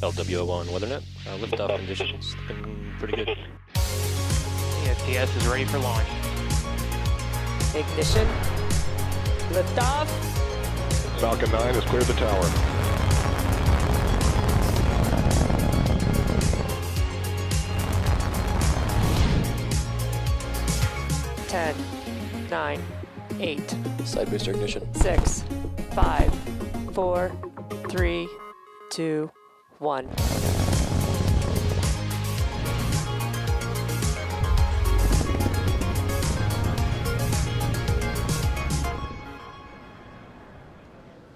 LWO1 WeatherNet, liftoff conditions looking pretty good. ESPS is ready for launch. Ignition. Liftoff. Falcon 9 has cleared the tower. Ten, 9, 8, Side booster ignition. 6, 5, 4, 3, 2, 1.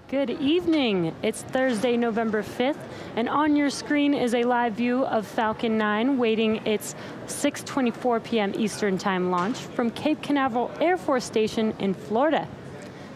Good evening. It's Thursday, November 5th, and on your screen is a live view of Falcon 9 waiting its 6:24 p.m. Eastern Time launch from Cape Canaveral Air Force Station in Florida.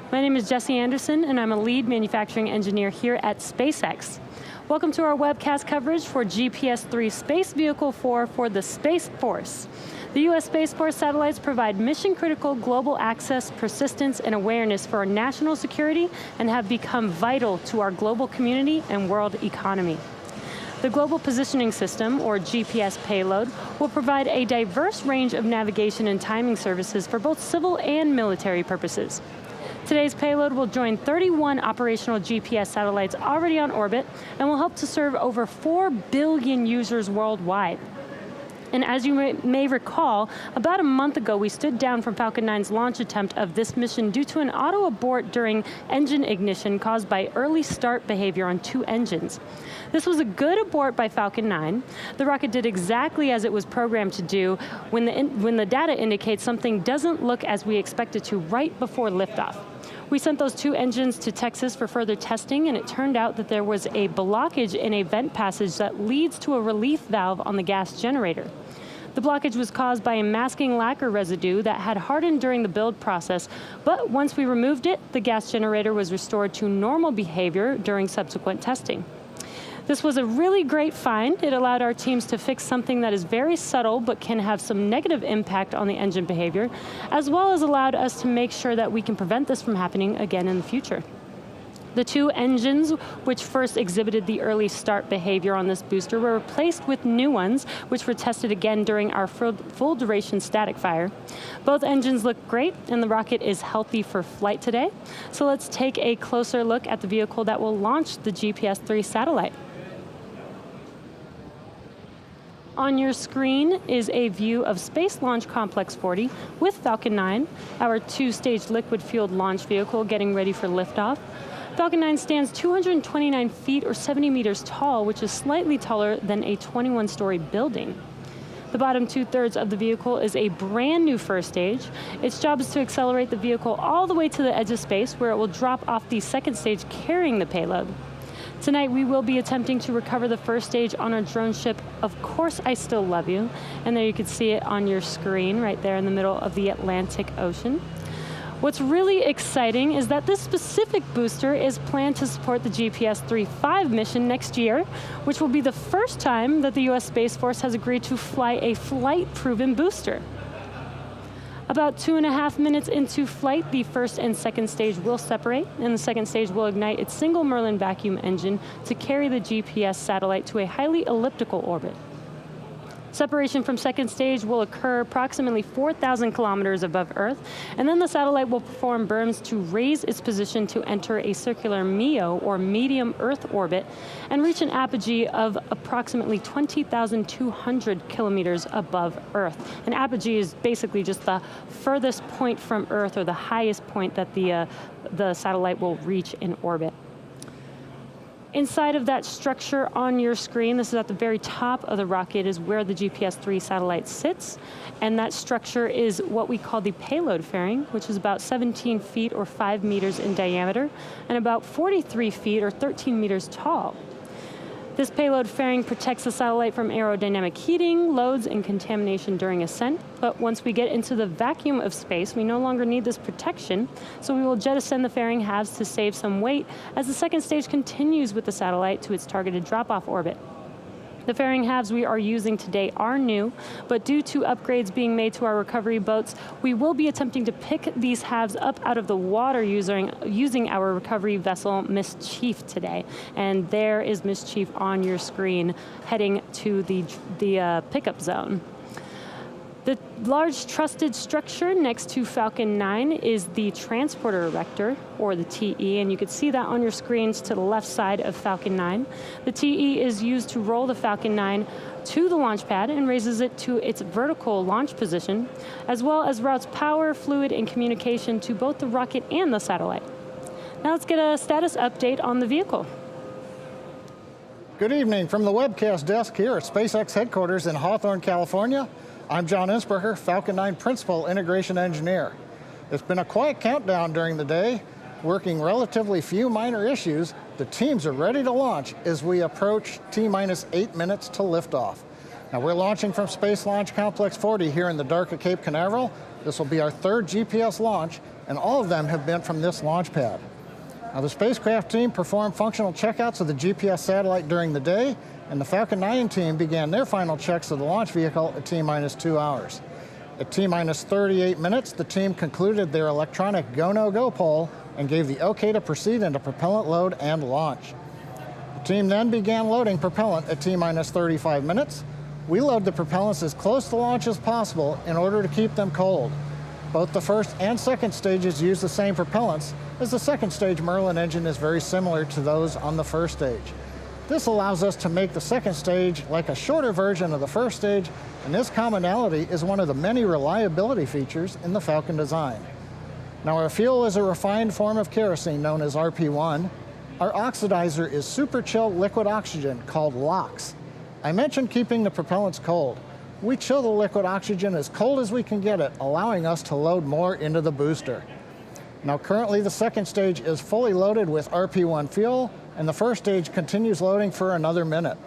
My name is Jesse Anderson, and I'm a lead manufacturing engineer here at SpaceX. Welcome to our webcast coverage for GPS-3 Space Vehicle 4 for the Space Force. The U.S. Space Force satellites provide mission-critical global access, persistence, and awareness for our national security and have become vital to our global community and world economy. The Global Positioning System, or GPS payload, will provide a diverse range of navigation and timing services for both civil and military purposes. Today's payload will join 31 operational GPS satellites already on orbit and will help to serve over 4 billion users worldwide. And as you may recall, about a month ago, we stood down from Falcon 9's launch attempt of this mission due to an auto abort during engine ignition caused by early start behavior on 2 engines. This was a good abort by Falcon 9. The rocket did exactly as it was programmed to do when the data indicates something doesn't look as we expect it to right before liftoff. We sent those 2 engines to Texas for further testing, and it turned out that there was a blockage in a vent passage that leads to a relief valve on the gas generator. The blockage was caused by a masking lacquer residue that had hardened during the build process, but once we removed it, the gas generator was restored to normal behavior during subsequent testing. This was a really great find. It allowed our teams to fix something that is very subtle but can have some negative impact on the engine behavior, as well as allowed us to make sure that we can prevent this from happening again in the future. The 2 engines which first exhibited the early start behavior on this booster were replaced with new ones, which were tested again during our full duration static fire. Both engines look great, and the rocket is healthy for flight today. So let's take a closer look at the vehicle that will launch the GPS-3 satellite. On your screen is a view of Space Launch Complex 40 with Falcon 9, our 2-stage liquid-fueled launch vehicle getting ready for liftoff. Falcon 9 stands 229 feet or 70 meters tall, which is slightly taller than a 21-story building. The bottom 2/3 of the vehicle is a brand new first stage. Its job is to accelerate the vehicle all the way to the edge of space, where it will drop off the second stage carrying the payload. Tonight, we will be attempting to recover the first stage on our drone ship, Of Course I Still Love You. And there you can see it on your screen right there in the middle of the Atlantic Ocean. What's really exciting is that this specific booster is planned to support the GPS-3 mission next year, which will be the first time that the U.S. Space Force has agreed to fly a flight-proven booster. About 2.5 minutes into flight, the first and second stage will separate, and the second stage will ignite its single Merlin vacuum engine to carry the GPS satellite to a highly elliptical orbit. Separation from second stage will occur approximately 4,000 kilometers above Earth, and then the satellite will perform berms to raise its position to enter a circular MEO, or medium Earth orbit, and reach an apogee of approximately 20,200 kilometers above Earth. An apogee is basically just the furthest point from Earth, or the highest point that the satellite will reach in orbit. Inside of that structure on your screen, this is at the very top of the rocket, is where the GPS-3 satellite sits. And that structure is what we call the payload fairing, which is about 17 feet or 5 meters in diameter and about 43 feet or 13 meters tall. This payload fairing protects the satellite from aerodynamic heating, loads, and contamination during ascent. But once we get into the vacuum of space, we no longer need this protection, so we will jettison the fairing halves to save some weight as the second stage continues with the satellite to its targeted drop-off orbit. The fairing halves we are using today are new, but due to upgrades being made to our recovery boats, we will be attempting to pick these halves up out of the water using our recovery vessel, Miss Chief, today. And there is Miss Chief on your screen, heading to the pickup zone. The large trusted structure next to Falcon 9 is the transporter erector, or the TE, and you can see that on your screens to the left side of Falcon 9. The TE is used to roll the Falcon 9 to the launch pad and raises it to its vertical launch position, as well as routes power, fluid, and communication to both the rocket and the satellite. Now let's get a status update on the vehicle. Good evening from the webcast desk here at SpaceX headquarters in Hawthorne, California. I'm John Insberger, Falcon 9 Principal Integration Engineer. It's been a quiet countdown during the day, working relatively few minor issues. The teams are ready to launch as we approach T-minus 8 minutes to liftoff. Now we're launching from Space Launch Complex 40 here in the dark of Cape Canaveral. This will be our third GPS launch, and all of them have been from this launch pad. Now the spacecraft team performed functional checkouts of the GPS satellite during the day, and the Falcon 9 team began their final checks of the launch vehicle at T-minus 2 hours. At T-minus 38 minutes, the team concluded their electronic go-no-go poll and gave the okay to proceed into propellant load and launch. The team then began loading propellant at T-minus 35 minutes. We load the propellants as close to launch as possible in order to keep them cold. Both the first and second stages use the same propellants, as the second stage Merlin engine is very similar to those on the first stage. This allows us to make the second stage like a shorter version of the first stage, and this commonality is one of the many reliability features in the Falcon design. Now our fuel is a refined form of kerosene known as RP1. Our oxidizer is super chill liquid oxygen called LOX. I mentioned keeping the propellants cold. We chill the liquid oxygen as cold as we can get it, allowing us to load more into the booster. Now currently the second stage is fully loaded with RP1 fuel, and the first stage continues loading for another minute.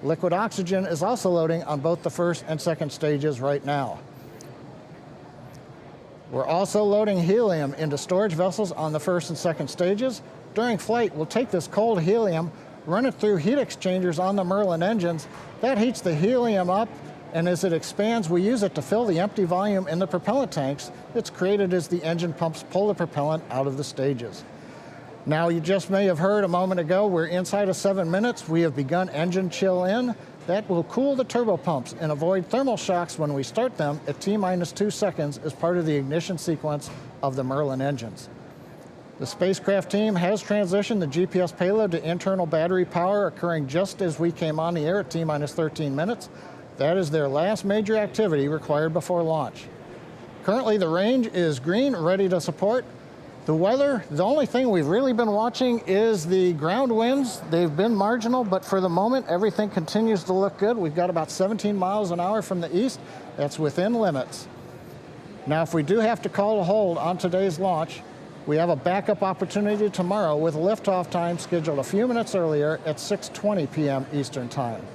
Liquid oxygen is also loading on both the first and second stages right now. We're also loading helium into storage vessels on the first and second stages. During flight, we'll take this cold helium, run it through heat exchangers on the Merlin engines. That heats the helium up, and as it expands, we use it to fill the empty volume in the propellant tanks that's created as the engine pumps pull the propellant out of the stages. Now, you just may have heard a moment ago, we're inside of 7 minutes. We have begun engine chill in. That will cool the turbopumps and avoid thermal shocks when we start them at T-minus 2 seconds as part of the ignition sequence of the Merlin engines. The spacecraft team has transitioned the GPS payload to internal battery power, occurring just as we came on the air at T-minus 13 minutes. That is their last major activity required before launch. Currently, the range is green, ready to support. The weather, the only thing we've really been watching is the ground winds. They've been marginal, but for the moment, everything continues to look good. We've got about 17 miles an hour from the east. That's within limits. Now, if we do have to call a hold on today's launch, we have a backup opportunity tomorrow with liftoff time scheduled a few minutes earlier at 6:20 p.m. Eastern Time.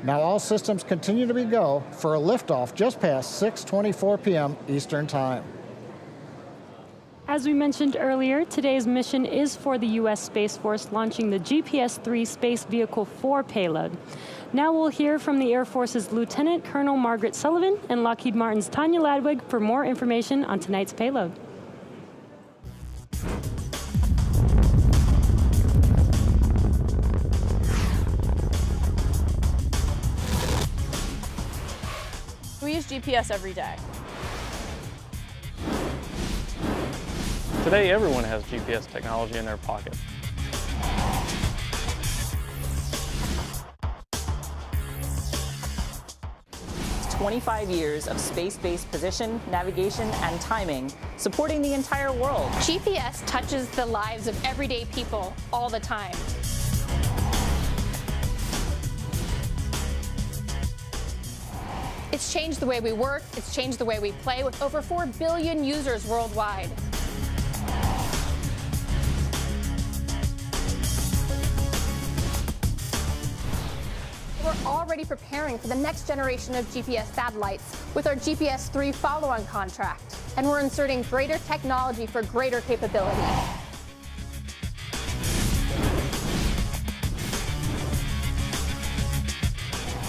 Now, all systems continue to be go for a liftoff just past 6:24 p.m. Eastern Time. As we mentioned earlier, today's mission is for the U.S. Space Force launching the GPS-3 Space Vehicle 4 payload. Now we'll hear from the Air Force's Lieutenant Colonel Margaret Sullivan and Lockheed Martin's Tanya Ladwig for more information on tonight's payload. We use GPS every day. Today, everyone has GPS technology in their pocket. It's 25 years of space-based position, navigation, and timing, supporting the entire world. GPS touches the lives of everyday people all the time. It's changed the way we work, it's changed the way we play with over 4 billion users worldwide. We're already preparing for the next generation of GPS satellites with our GPS 3 follow-on contract, and we're inserting greater technology for greater capability.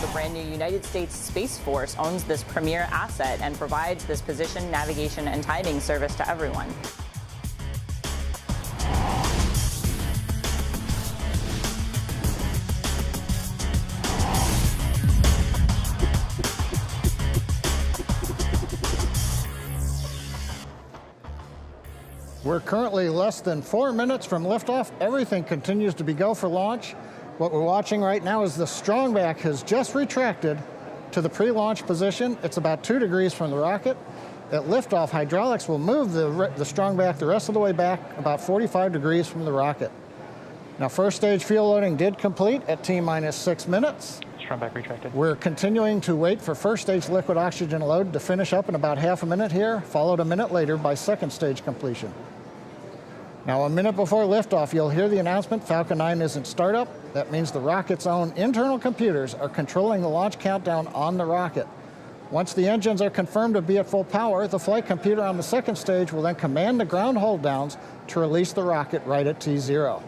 The brand new United States Space Force owns this premier asset and provides this position, navigation, and timing service to everyone. We're currently less than 4 minutes from liftoff. Everything continues to be go for launch. What we're watching right now is the strongback has just retracted to the pre-launch position. It's about 2 degrees from the rocket. At liftoff, hydraulics will move the strongback the rest of the way back about 45 degrees from the rocket. Now, first stage fuel loading did complete at T-minus 6 minutes. Strongback retracted. We're continuing to wait for first stage liquid oxygen load to finish up in about half a minute here, followed a minute later by second stage completion. Now, a minute before liftoff, you'll hear the announcement Falcon 9 isn't startup. That means the rocket's own internal computers are controlling the launch countdown on the rocket. Once the engines are confirmed to be at full power, the flight computer on the second stage will then command the ground hold downs to release the rocket right at T0.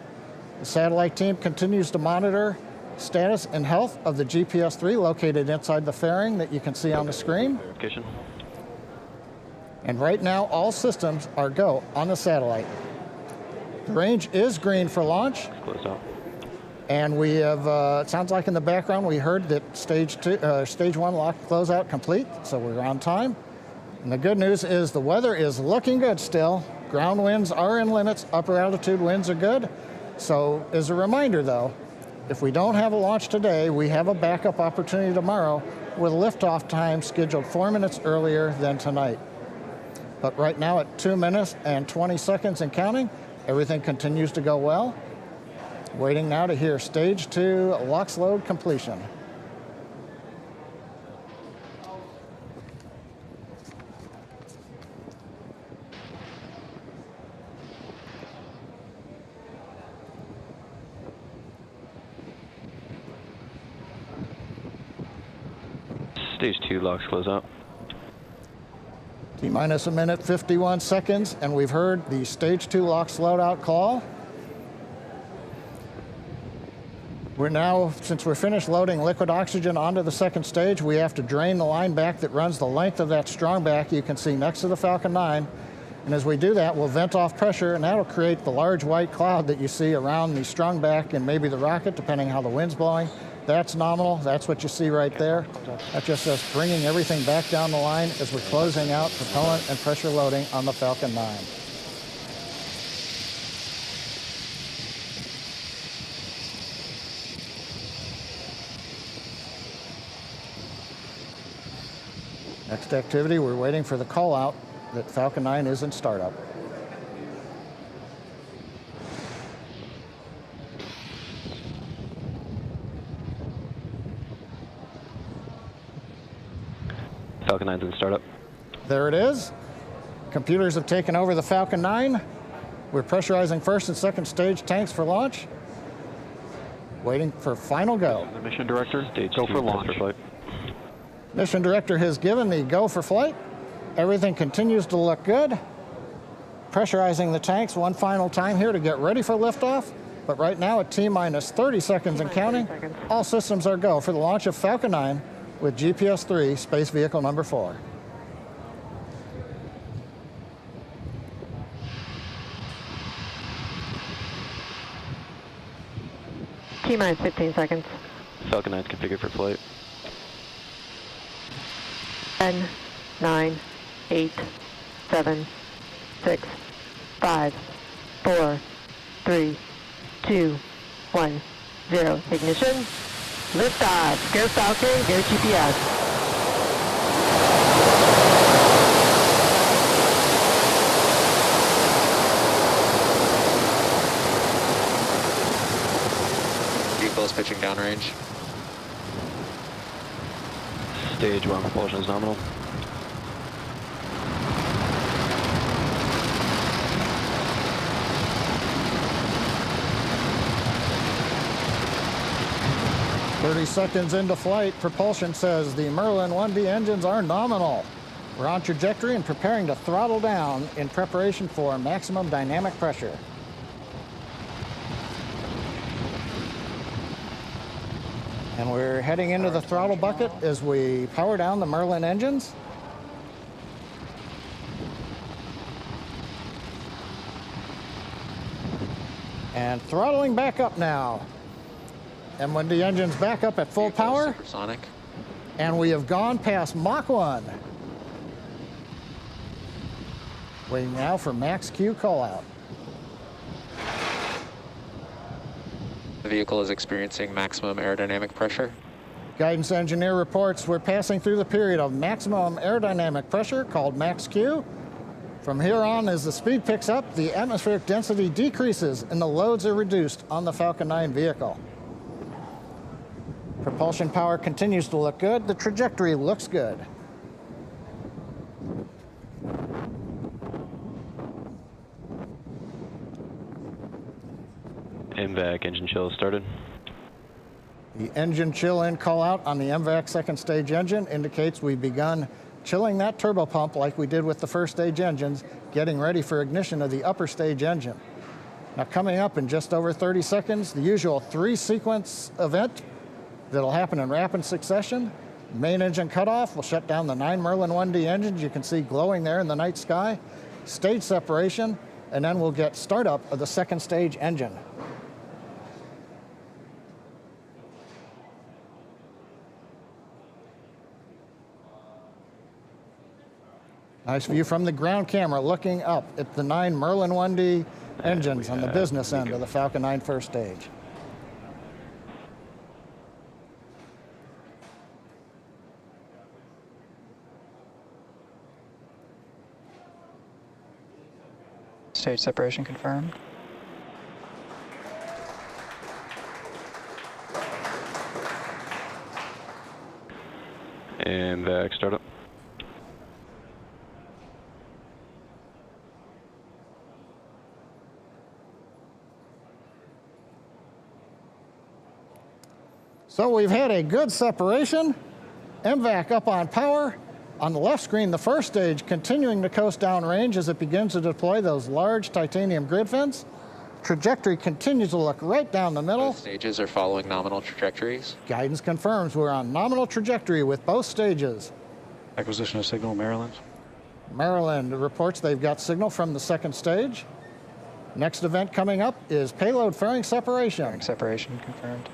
The satellite team continues to monitor status and health of the GPS 3 located inside the fairing that you can see on the screen. Verification. And right now, all systems are go on the satellite. The range is green for launch. Closed out. And we have, it sounds like in the background, we heard that stage 1 lock closeout complete, so we're on time. And the good news is the weather is looking good still. Ground winds are in limits, upper altitude winds are good. So as a reminder though, if we don't have a launch today, we have a backup opportunity tomorrow with liftoff time scheduled 4 minutes earlier than tonight. But right now at 2 minutes and 20 seconds and counting, everything continues to go well. Waiting now to hear stage 2 LOX load completion. Stage 2 LOX close out. T-minus a minute, 51 seconds, and we've heard the stage 2 LOX loadout call. We're now, since we're finished loading liquid oxygen onto the second stage, we have to drain the line back that runs the length of that strongback you can see next to the Falcon 9. And as we do that, we'll vent off pressure, and that'll create the large white cloud that you see around the strongback and maybe the rocket, depending how the wind's blowing. That's nominal. That's what you see right there. That's just us bringing everything back down the line as we're closing out propellant and pressure loading on the Falcon 9. Next activity, we're waiting for the call out that Falcon 9 is in startup. Falcon 9's in startup. There it is. Computers have taken over the Falcon 9. We're pressurizing first and second stage tanks for launch. Waiting for final go. The mission director, Stage go 2 for press launch. flight. Mission director has given the go for flight. Everything continues to look good. Pressurizing the tanks one final time here to get ready for liftoff. But right now at T-minus 30 seconds and counting, all systems are go for the launch of Falcon 9 with GPS 3 space vehicle number 4. T-minus 15 seconds. Falcon 9's configured for flight. 10, 9, 8, 7, 6, 5, 4, 3, 2, 1, 0. Ignition. Liftoff. Go Falcon, go GPS. Vehicles pitching downrange. Stage 1 propulsion is nominal. "30 seconds into flight, propulsion says the Merlin 1D engines are nominal. We're on trajectory and preparing to throttle down in preparation for maximum dynamic pressure." And we're heading into the throttle bucket as we power down the Merlin engines. And throttling back up now. M1D engines back up at full power. Supersonic. And we have gone past Mach 1. Waiting now for Max Q call out. The vehicle is experiencing maximum aerodynamic pressure. Guidance engineer reports we're passing through the period of maximum aerodynamic pressure called Max Q. From here on, as the speed picks up, the atmospheric density decreases and the loads are reduced on the Falcon 9 vehicle. Propulsion power continues to look good. The trajectory looks good. MVAC engine chill started. The engine chill in call out on the MVAC second stage engine indicates we've begun chilling that turbopump like we did with the first stage engines, getting ready for ignition of the upper stage engine. Now coming up in just over 30 seconds, the usual 3-sequence event that'll happen in rapid succession. Main engine cutoff will shut down the 9 Merlin 1D engines you can see glowing there in the night sky. Stage separation, and then we'll get startup of the second stage engine. Nice view from the ground camera looking up at the 9 Merlin 1D engines on the business end of the Falcon 9 first stage. Stage separation confirmed. And VAC startup. So we've had a good separation. MVAC up on power. On the left screen, the first stage continuing to coast downrange as it begins to deploy those large titanium grid fins. Trajectory continues to look right down the middle. Both stages are following nominal trajectories. Guidance confirms we're on nominal trajectory with both stages. Acquisition of signal, Maryland. Maryland reports they've got signal from the second stage. Next event coming up is payload fairing separation. Fairing separation confirmed.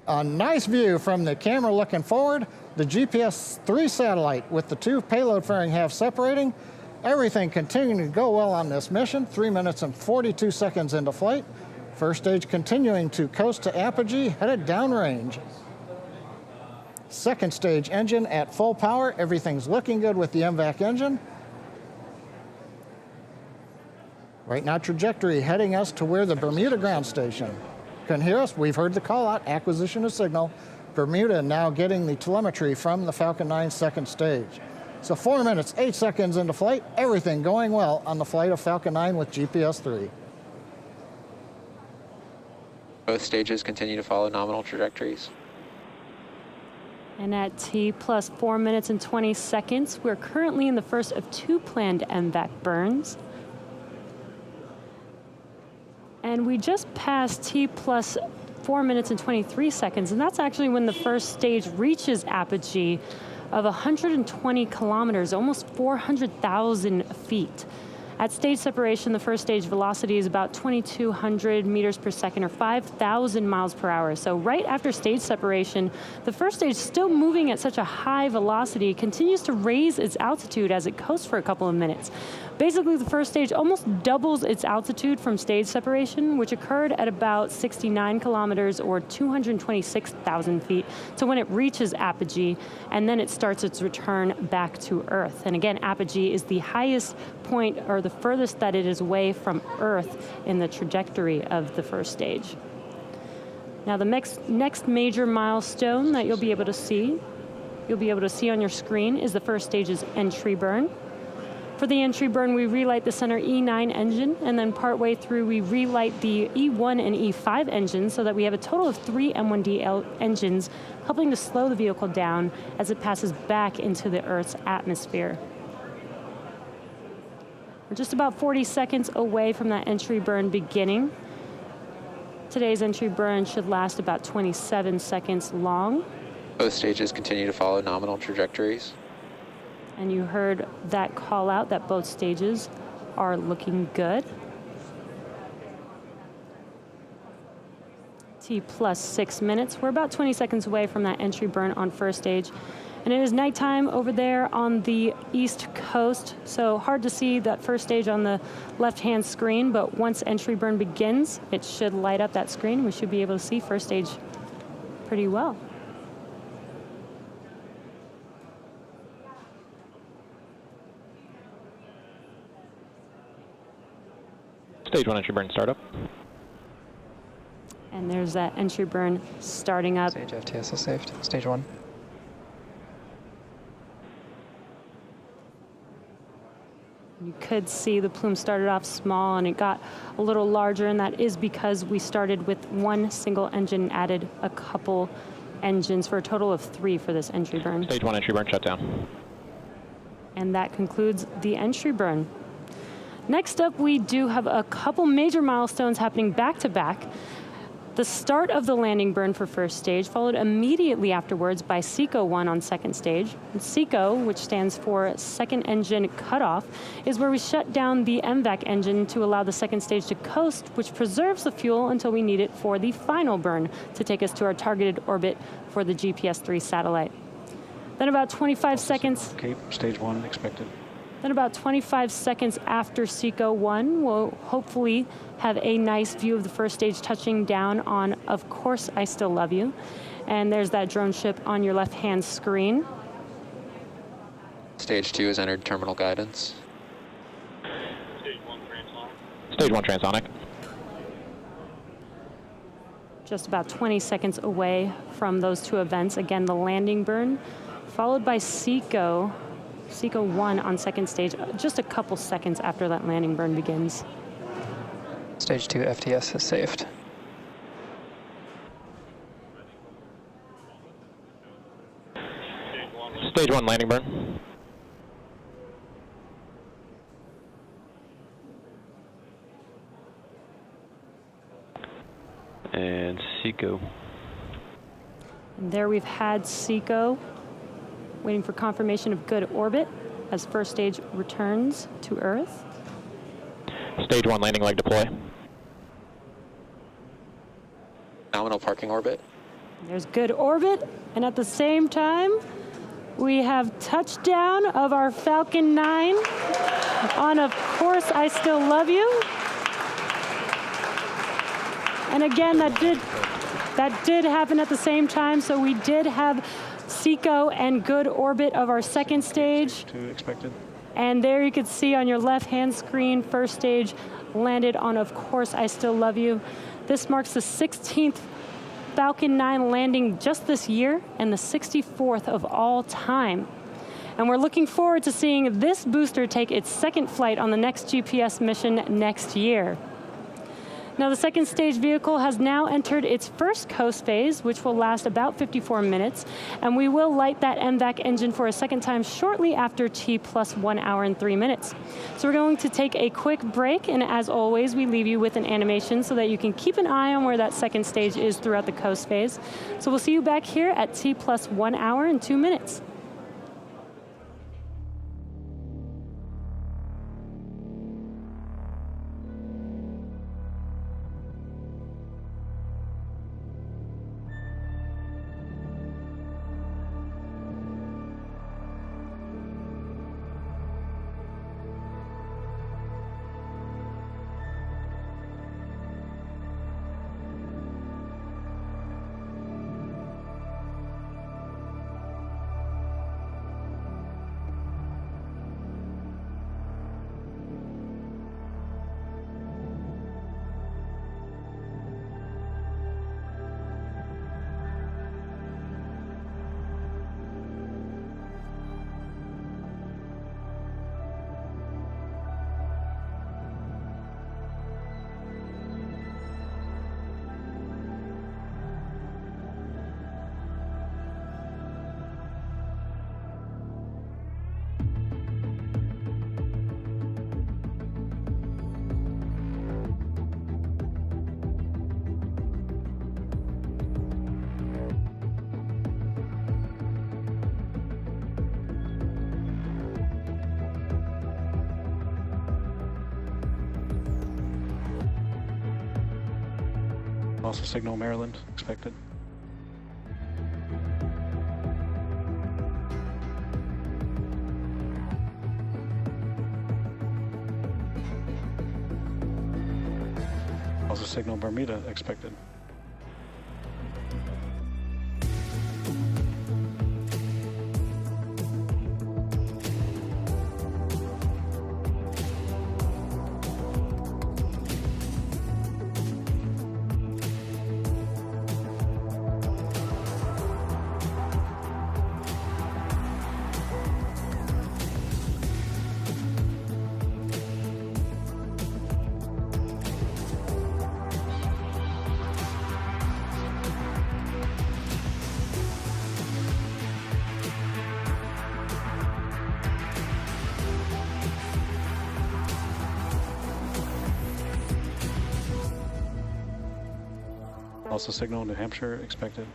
A nice view from the camera looking forward. The GPS-3 satellite with the 2 payload fairing halves separating. Everything continuing to go well on this mission. 3 minutes and 42 seconds into flight. First stage continuing to coast to apogee, headed downrange. Second stage engine at full power. Everything's looking good with the MVAC engine. Right now, trajectory heading us to where the Bermuda ground station can hear us. We've heard the call out, acquisition of signal. Bermuda now getting the telemetry from the Falcon 9 second stage. So 4 minutes, 8 seconds into flight, everything going well on the flight of Falcon 9 with GPS-3. Both stages continue to follow nominal trajectories. And at T plus 4 minutes and 20 seconds, we're currently in the first of 2 planned MVAC burns. And we just passed T plus 4 minutes and 23 seconds, and that's actually when the first stage reaches apogee of 120 kilometers, almost 400,000 feet. At stage separation, the first stage velocity is about 2,200 meters per second, or 5,000 miles per hour. So right after stage separation, the first stage, still moving at such a high velocity, continues to raise its altitude as it coasts for a couple of minutes. Basically, the first stage almost doubles its altitude from stage separation, which occurred at about 69 kilometers or 226,000 feet, to when it reaches apogee, and then it starts its return back to Earth. And again, apogee is the highest point, or the furthest that it is away from Earth in the trajectory of the first stage. Now the next major milestone that you'll be able to see on your screen is the first stage's entry burn. For the entry burn, we relight the center E9 engine, and then partway through we relight the E1 and E5 engines so that we have a total of 3 M1D engines, helping to slow the vehicle down as it passes back into the Earth's atmosphere. We're just about 40 seconds away from that entry burn beginning. Today's entry burn should last about 27 seconds long. Both stages continue to follow nominal trajectories. And you heard that call out that both stages are looking good. T plus 6 minutes. We're about 20 seconds away from that entry burn on first stage. And it is nighttime over there on the East Coast, so hard to see that first stage on the left-hand screen, but once entry burn begins, it should light up that screen. We should be able to see first stage pretty well. Stage 1 entry burn startup. And there's that entry burn starting up. Stage FTS is saved. Stage 1. You could see the plume started off small and it got a little larger, and that is because we started with one single engine and added a couple engines for a total of 3 for this entry burn. Stage 1 entry burn shut down. And that concludes the entry burn. Next up, we do have a couple major milestones happening back to back. The start of the landing burn for first stage, followed immediately afterwards by SECO 1 on second stage. And SECO, which stands for second engine cutoff, is where we shut down the MVAC engine to allow the second stage to coast, which preserves the fuel until we need it for the final burn to take us to our targeted orbit for the GPS-3 satellite. Then about 25 seconds. Okay, stage 1 expected. Then about 25 seconds after SECO 1, we'll hopefully have a nice view of the first stage touching down on, of course, I Still Love You. And there's that drone ship on your left-hand screen. Stage 2 has entered terminal guidance. Stage 1 transonic. Just about 20 seconds away from those two events. Again, the landing burn, followed by SECO 1 on second stage, just a couple seconds after that landing burn begins. Stage 2 FTS is saved. Stage 1 landing burn. And SECO. And there we've had SECO waiting for confirmation of good orbit as first stage returns to Earth. Stage 1 landing leg deploy. Nominal parking orbit. There's good orbit, and at the same time, we have touchdown of our Falcon 9 on, of course, I Still Love You. And again, that did happen at the same time, so we did have SECO and good orbit of our second stage. 2 expected. And there you can see on your left-hand screen, first stage landed on, of course, I Still Love You. This marks the 16th Falcon 9 landing just this year and the 64th of all time. And we're looking forward to seeing this booster take its second flight on the next GPS mission next year. Now, the second stage vehicle has now entered its first coast phase, which will last about 54 minutes, and we will light that MVAC engine for a second time shortly after T plus 1 hour and 3 minutes. So we're going to take a quick break, and as always, we leave you with an animation so that you can keep an eye on where that second stage is throughout the coast phase. So we'll see you back here at T plus 1 hour and 2 minutes. Also signal Maryland expected. Also signal Bermuda expected. Also signal New Hampshire expected.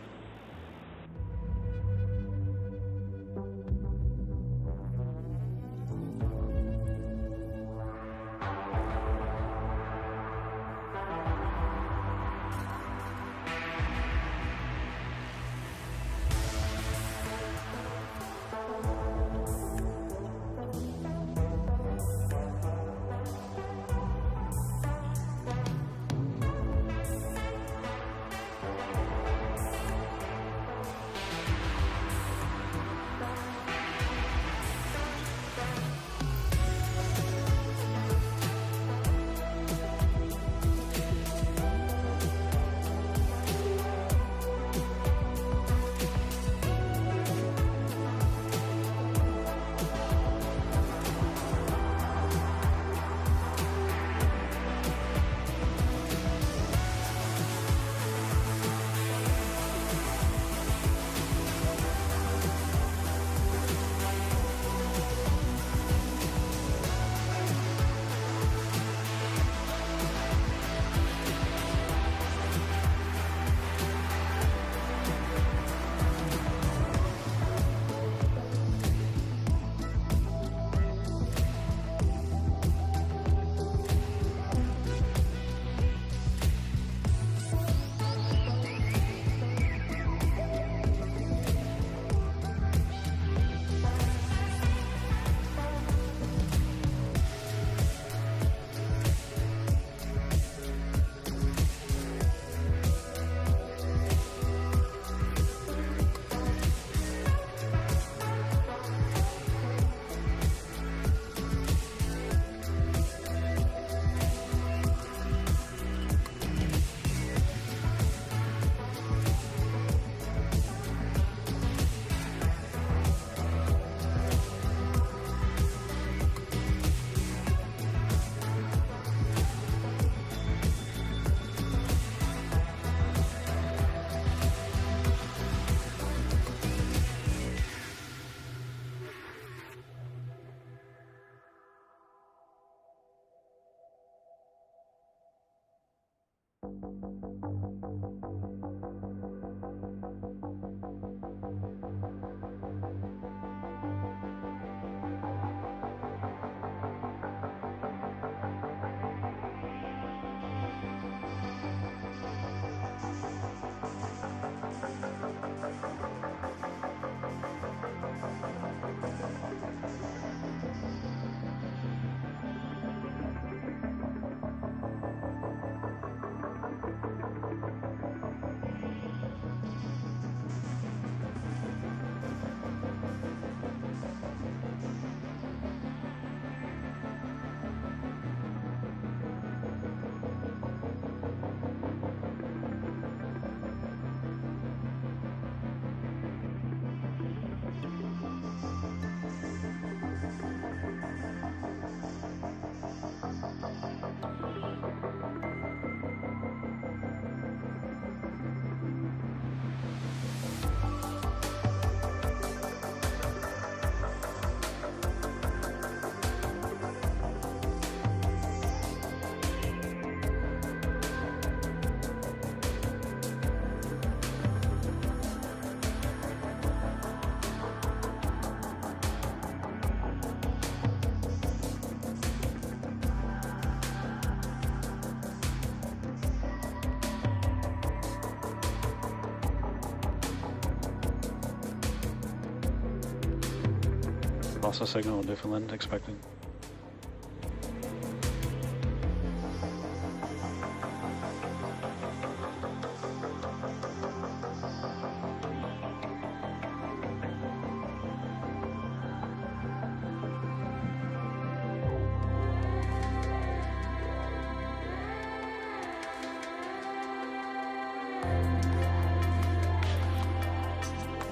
Also signal different lens expected.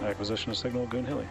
Acquisition of signal, Goon Hilly.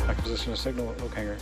Acquisition of signal, Oak Hangar.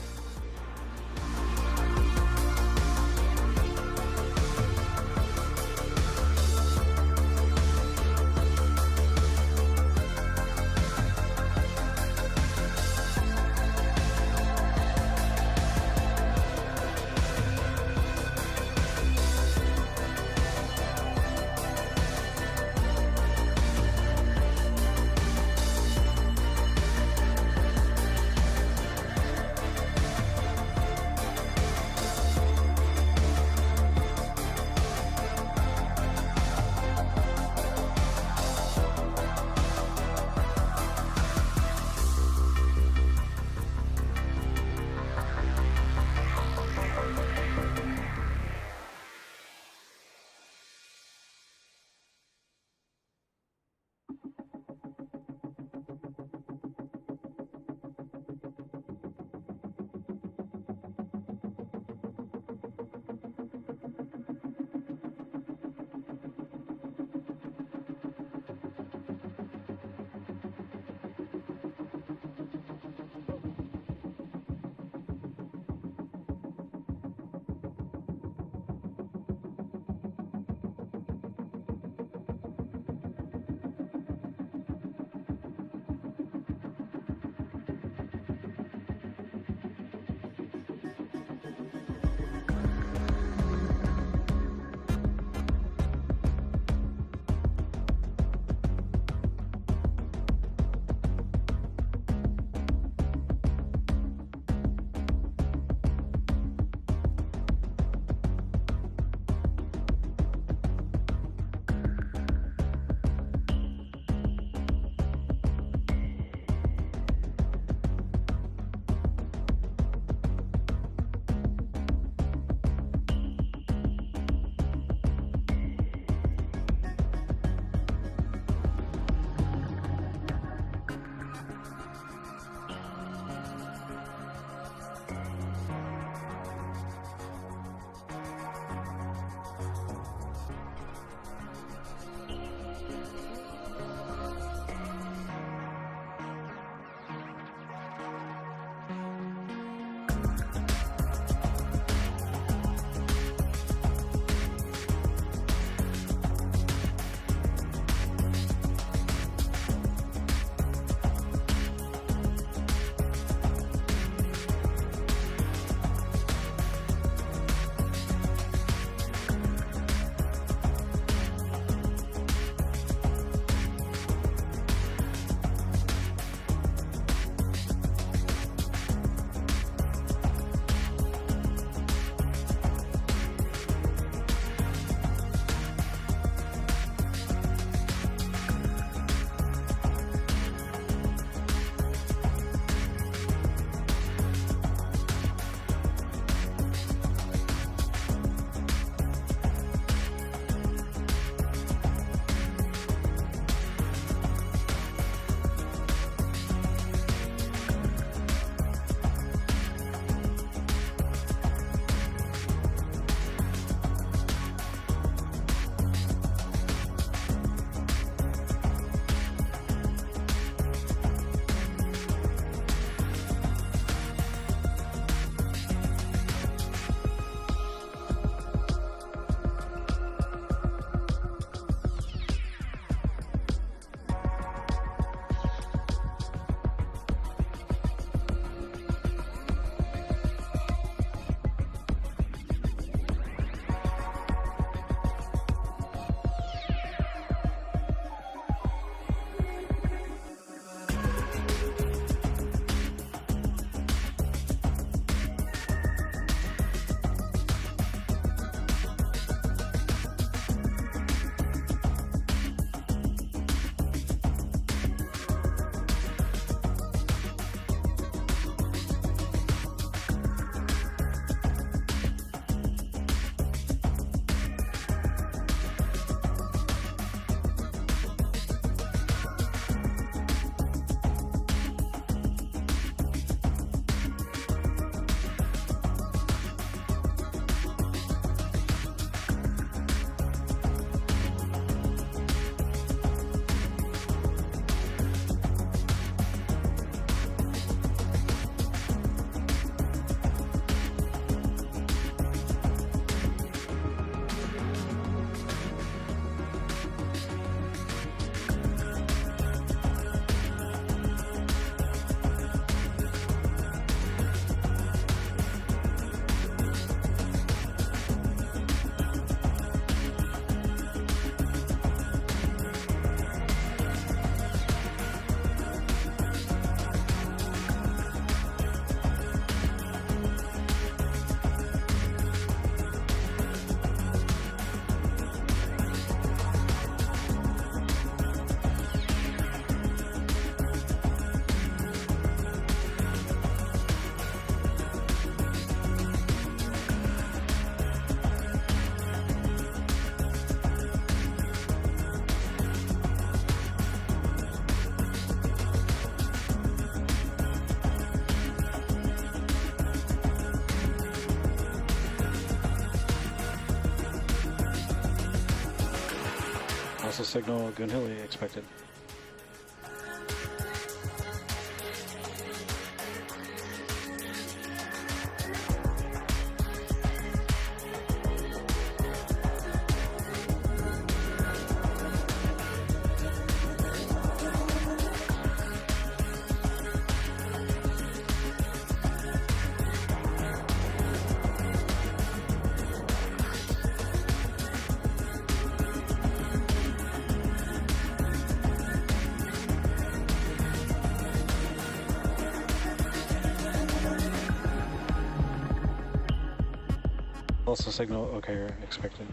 Also signal Goonhilly expected. Also signal okay expected.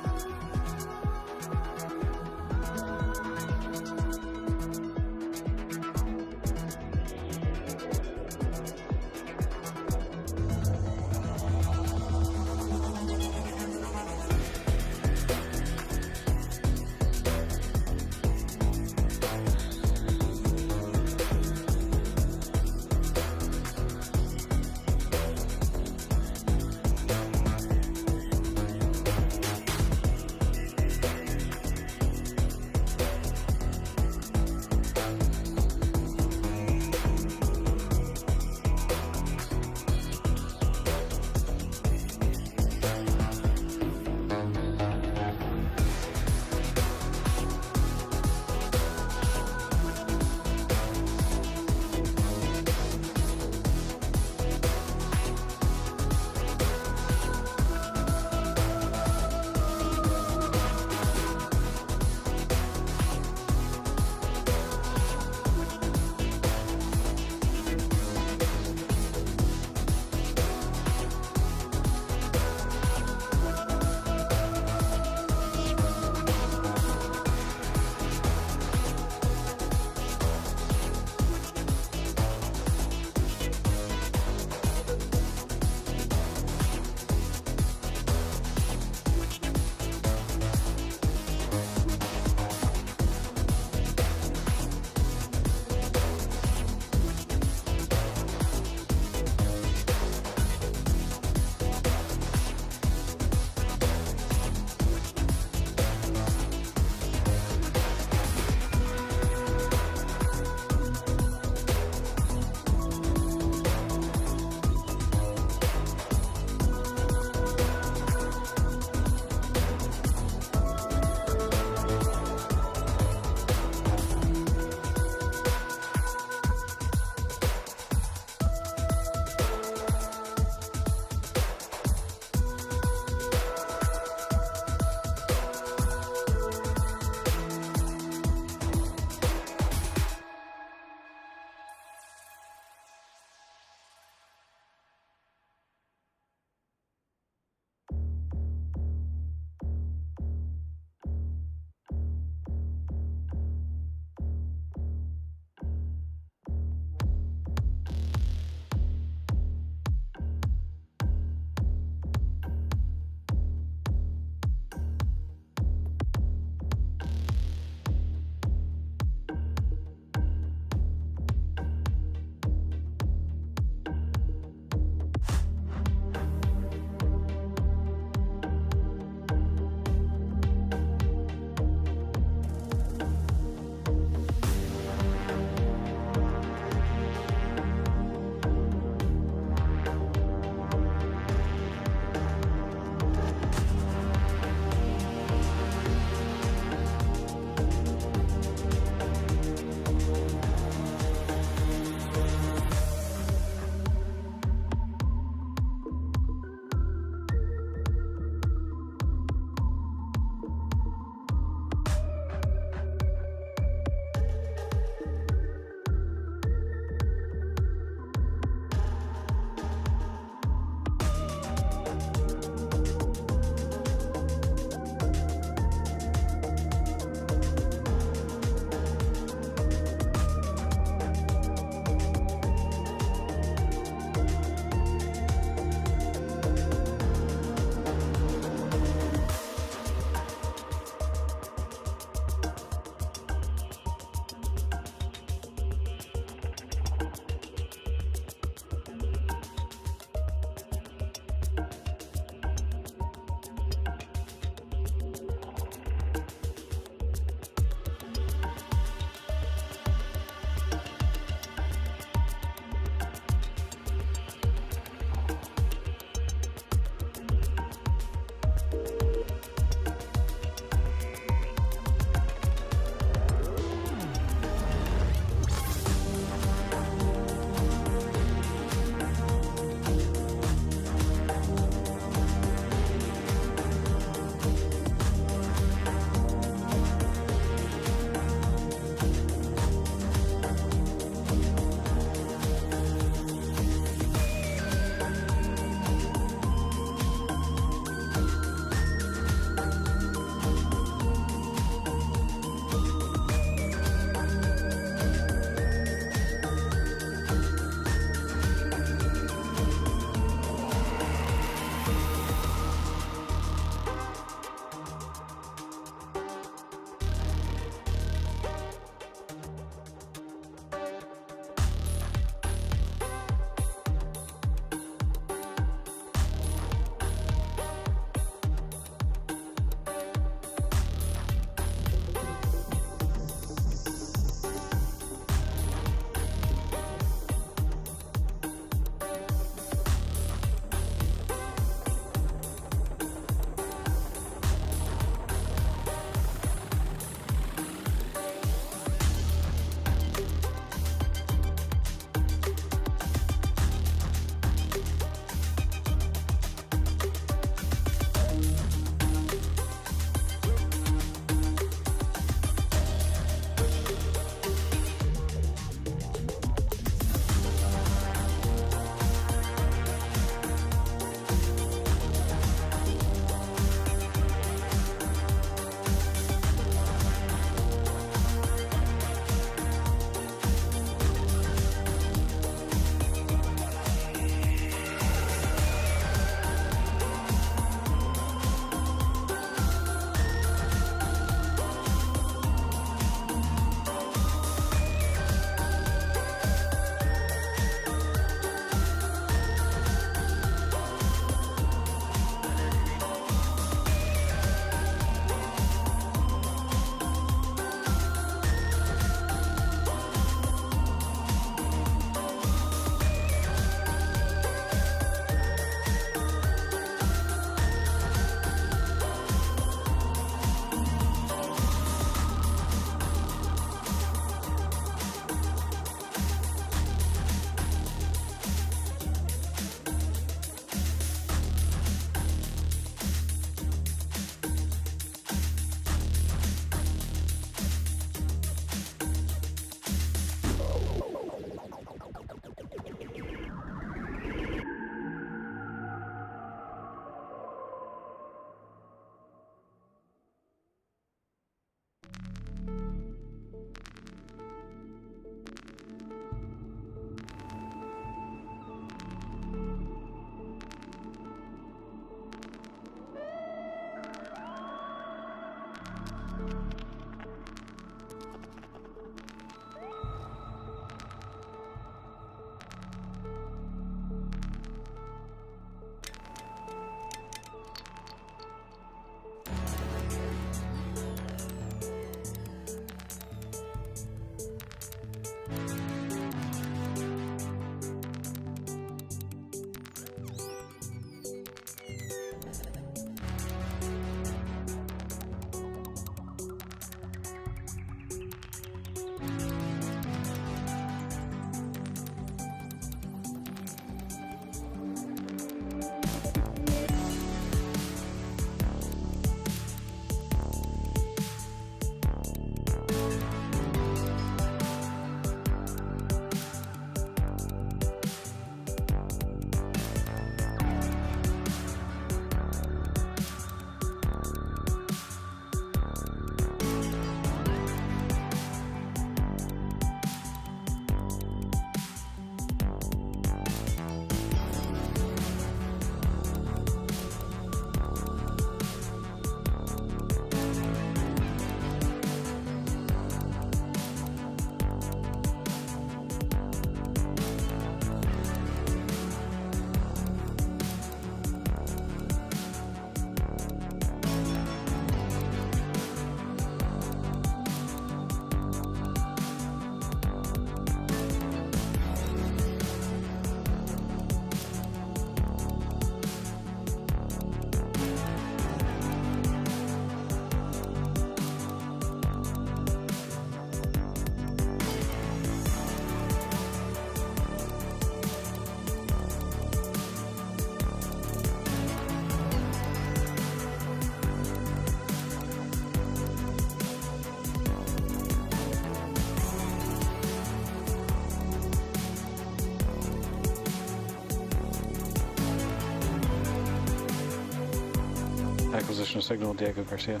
Acquisition of signal, Diego Garcia.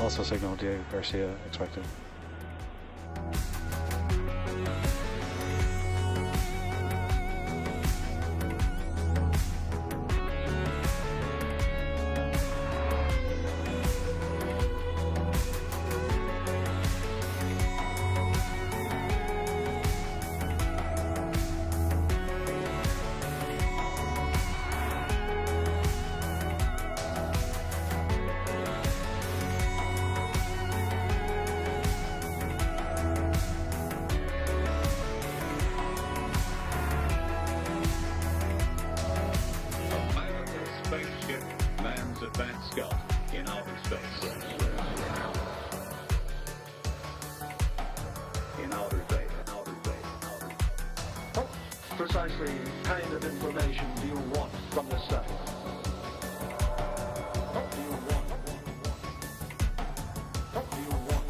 Also signal Diego Garcia expected. Precisely kind of information do you want from the study? What do you want? What do you want?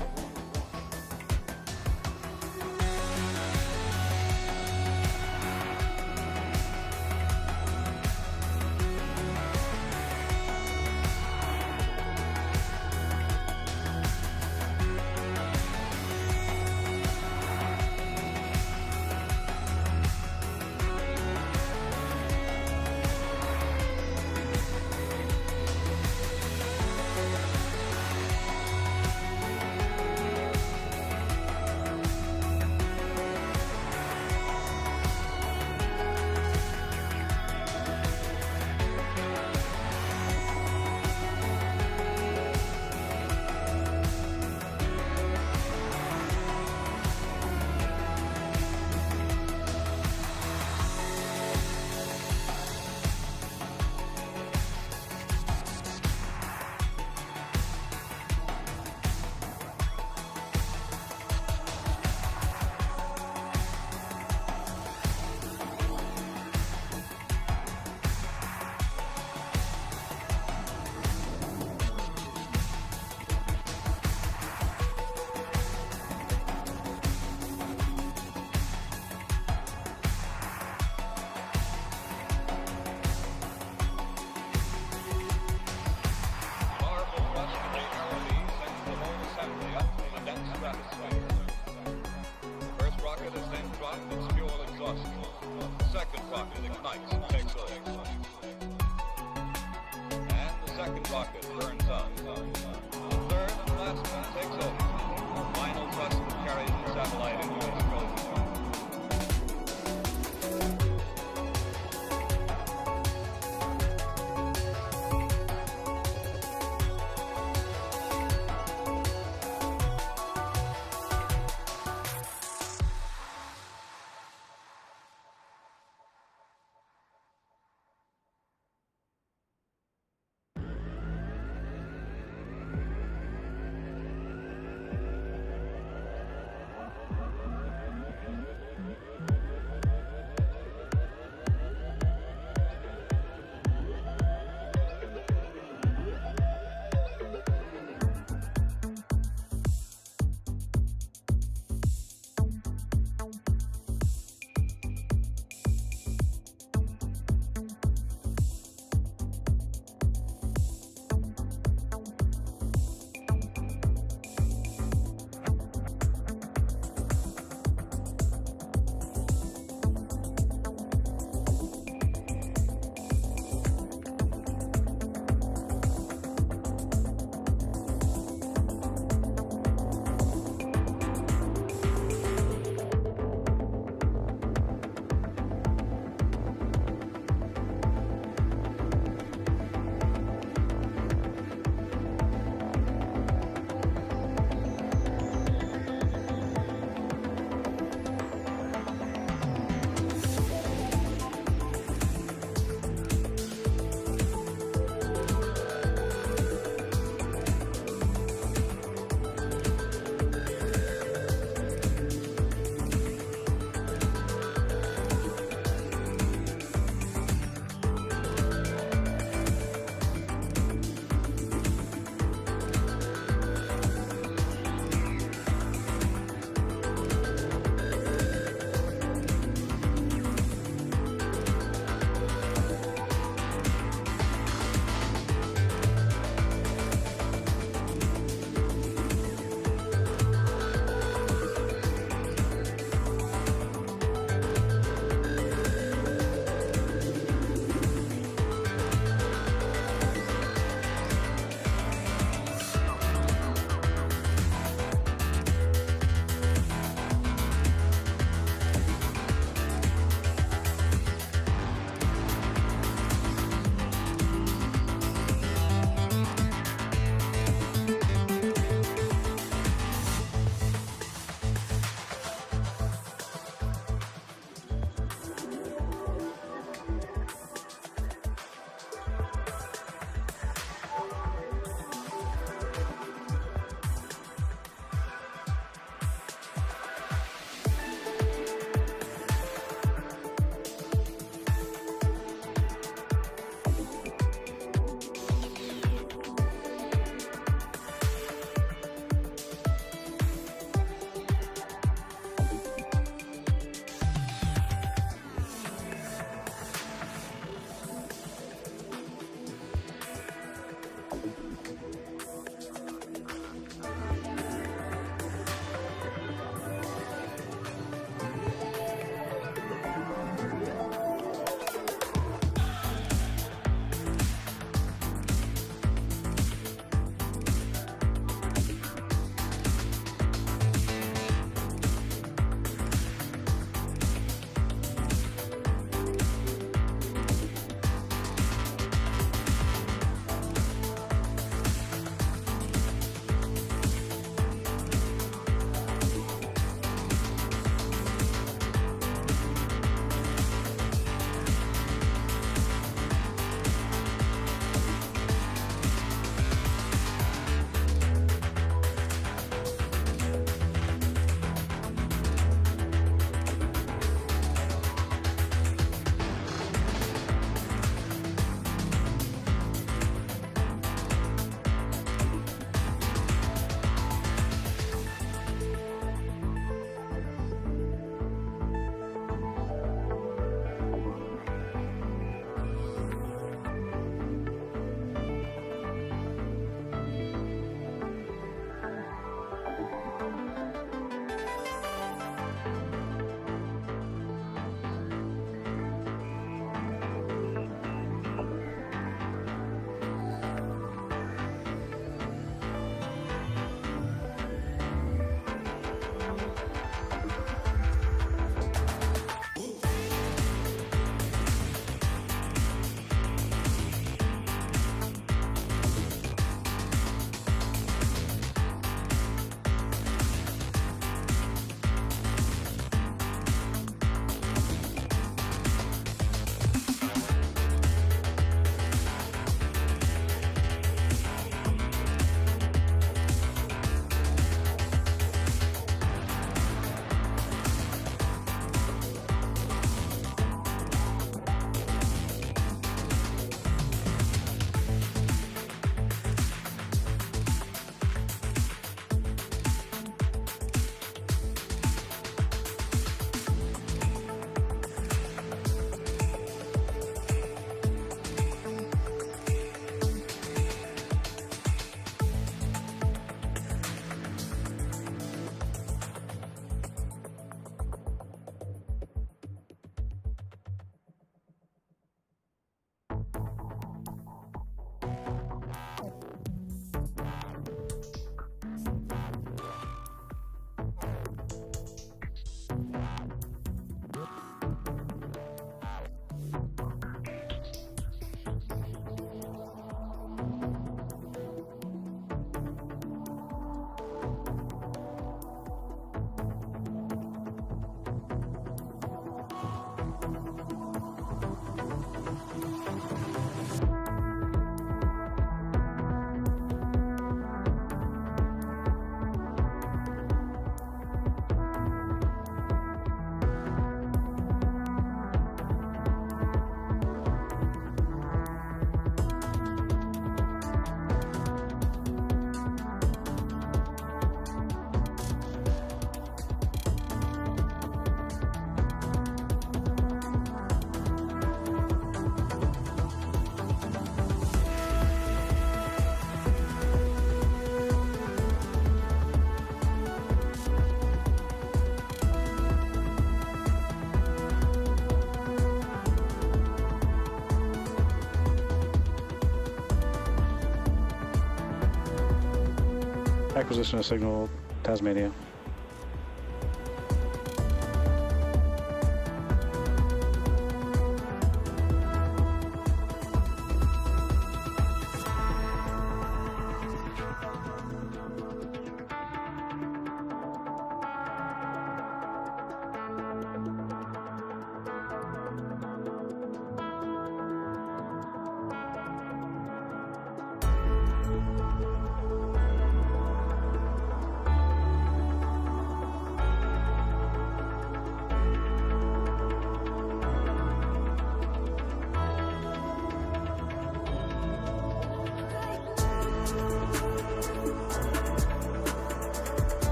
Acquisition of signal, Tasmania.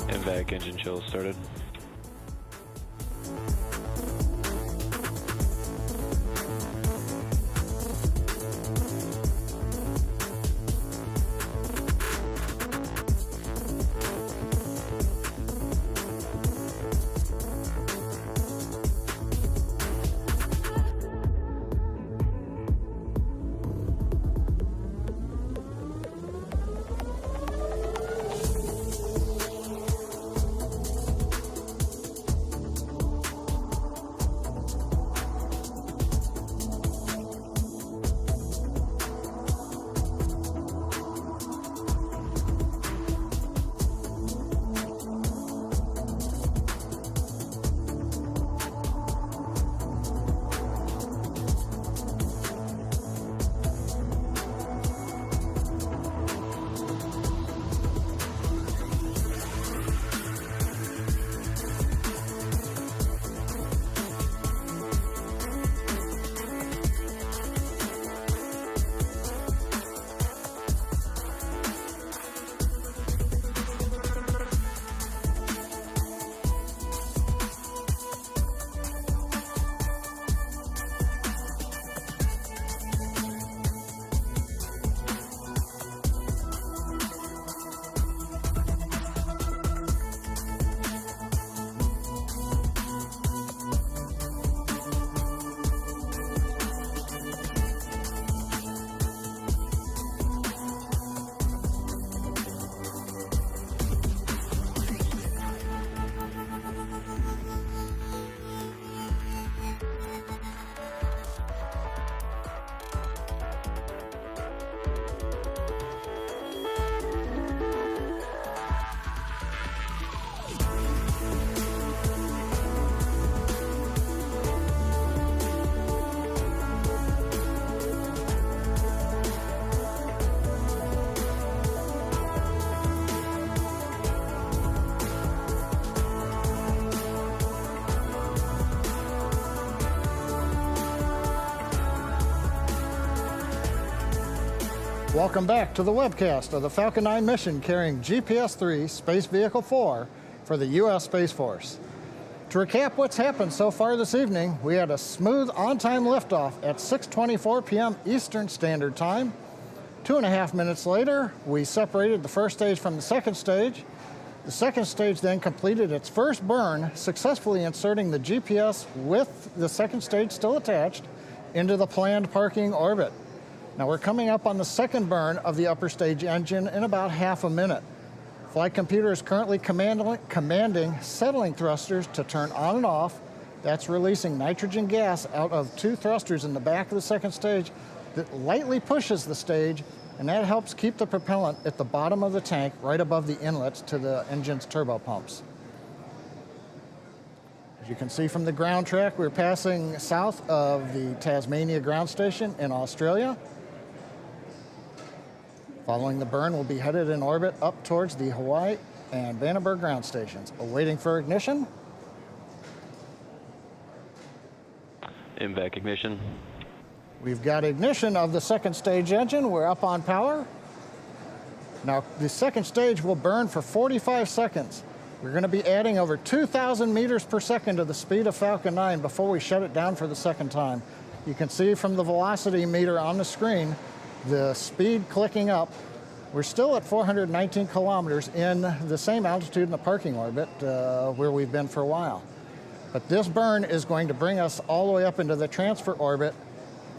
MVAC engine chill started. Welcome back to the webcast of the Falcon 9 mission carrying GPS-3 Space Vehicle 4 for the U.S. Space Force. To recap what's happened so far this evening, we had a smooth on-time liftoff at 6:24 p.m. Eastern Standard Time. 2.5 minutes later, we separated the first stage from the second stage. The second stage then completed its first burn, successfully inserting the GPS with the second stage still attached into the planned parking orbit. Now we're coming up on the second burn of the upper stage engine in about half a minute. Flight computer is currently commanding settling thrusters to turn on and off. That's releasing nitrogen gas out of 2 thrusters in the back of the second stage that lightly pushes the stage, and that helps keep the propellant at the bottom of the tank right above the inlets to the engine's turbo pumps. As you can see from the ground track, we're passing south of the Tasmania ground station in Australia. Following the burn, we'll be headed in orbit up towards the Hawaii and Vandenberg ground stations. Awaiting for ignition. MVAC ignition. We've got ignition of the second stage engine. We're up on power. Now, the second stage will burn for 45 seconds. We're going to be adding over 2,000 meters per second to the speed of Falcon 9 before we shut it down for the second time. You can see from the velocity meter on the screen the speed clicking up. We're still at 419 kilometers in the same altitude in the parking orbit where we've been for a while. But this burn is going to bring us all the way up into the transfer orbit,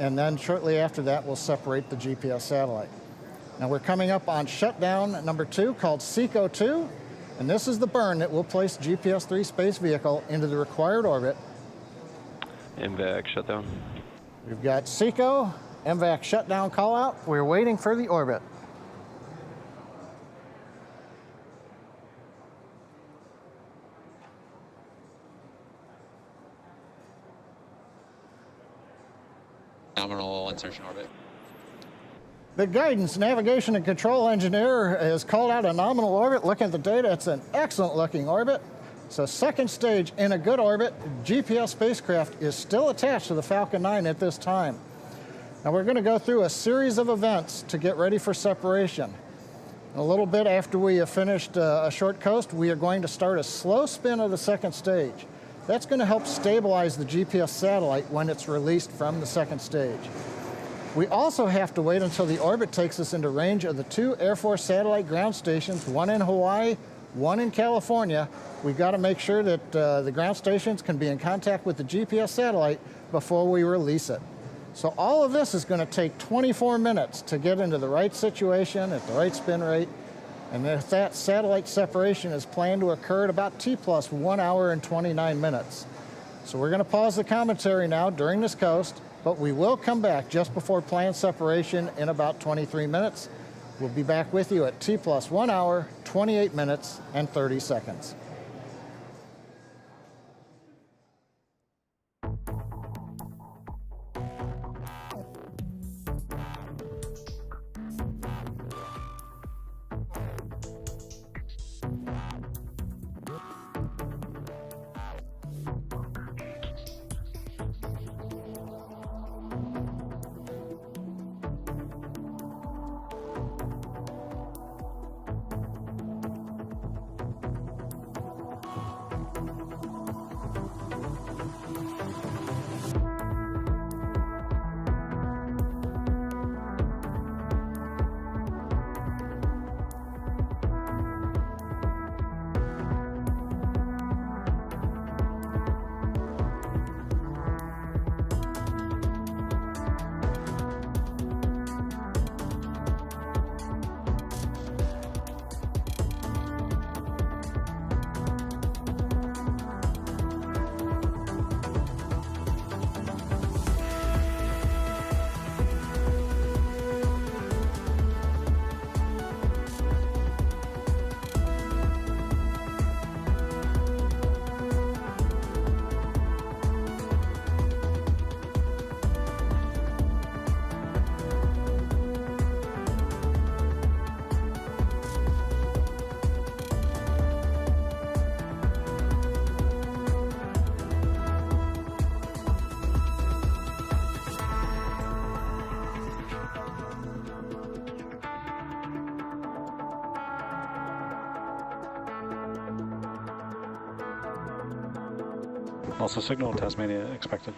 and then shortly after that, we'll separate the GPS satellite. Now we're coming up on shutdown number 2 called SECO 2, and this is the burn that will place GPS-3 space vehicle into the required orbit. MVAC shutdown. We've got SECO, MVAC shutdown call out. We're waiting for the orbit. Nominal insertion orbit. The guidance, navigation, and control engineer has called out a nominal orbit. Looking at the data, it's an excellent looking orbit. So second stage in a good orbit, GPS spacecraft is still attached to the Falcon 9 at this time. Now we're going to go through a series of events to get ready for separation. A little bit after we have finished a short coast, we are going to start a slow spin of the second stage. That's going to help stabilize the GPS satellite when it's released from the second stage. We also have to wait until the orbit takes us into range of the 2 Air Force satellite ground stations, one in Hawaii, one in California. We've got to make sure that the ground stations can be in contact with the GPS satellite before we release it. So all of this is going to take 24 minutes to get into the right situation at the right spin rate. And that satellite separation is planned to occur at about T+1 hour and 29 minutes. So we're going to pause the commentary now during this coast, but we will come back just before planned separation in about 23 minutes. We'll be back with you at T+1 hour, 28 minutes, and 30 seconds. Also signal Tasmania expected.